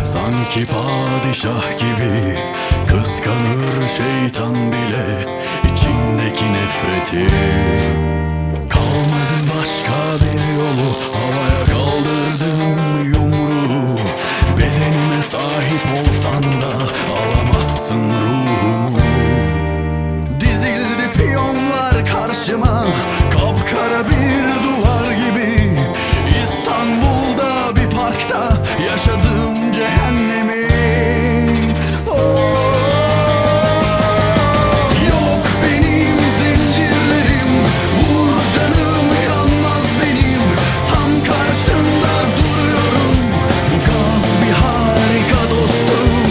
Sanki padişah gibi kıskanır şeytan bile içindeki nefreti. Kalmadı başka bir yolu, havaya kaldırdım yumruğu. Bedenime sahip olsan da alamazsın ruhumu. Dizildi piyonlar karşıma, kapkara bir duvar gibi. İstanbul'da bir parkta yaşadım cehennemi. Yok benim zincirlerim, vur canım yanmaz benim. Tam karşında duruyorum, bu gaz bir harika dostum.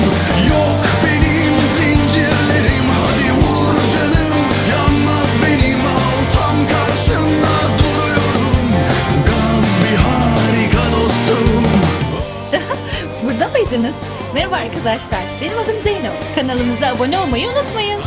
Yok benim zincirlerim, hadi vur canım yanmaz benim. Al tam karşında duruyorum, bu gaz bir harika dostum. Burada mıydınız? Merhaba arkadaşlar, benim adım Zeyno. Kanalımıza abone olmayı unutmayın.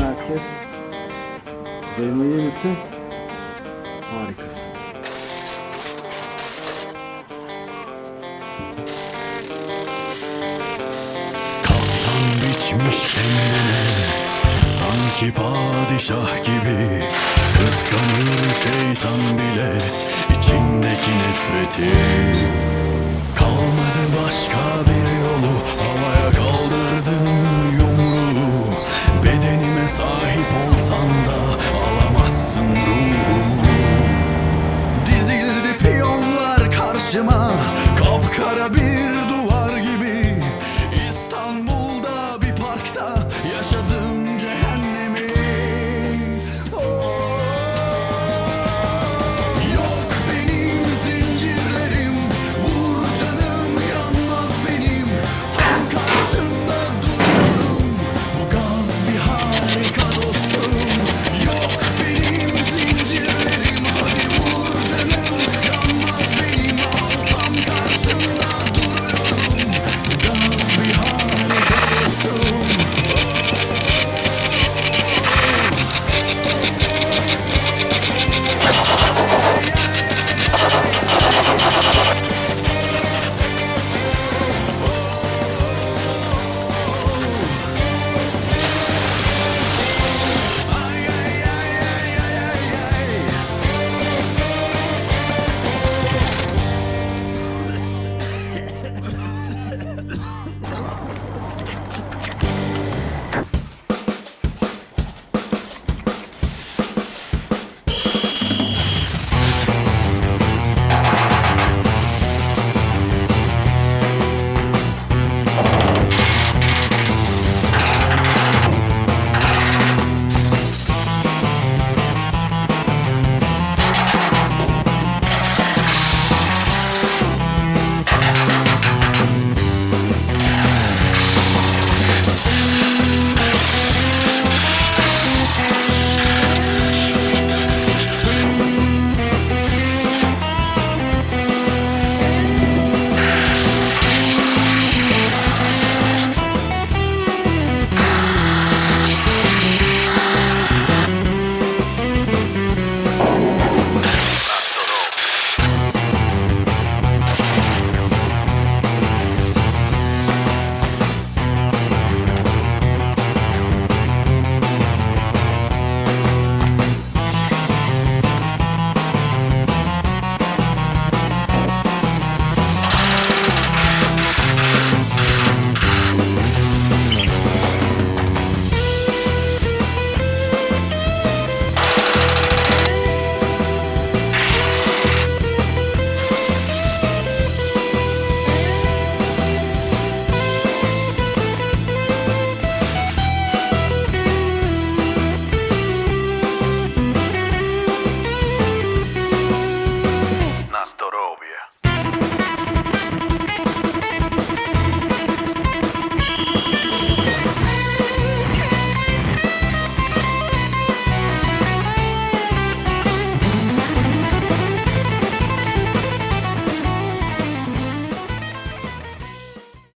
Herkes Zeyno'yu iyi misin? Harikasın. Kaftan biçmiş kendine, sanki padişah gibi kıskanır şeytan bile içindeki nefreti. Kalmadı başka bir yolu, havaya kaldırdım yumruğu. Bedenime sahip olsan da alamazsın ruhumu. Dizildi piyonlar karşıma, Kara bir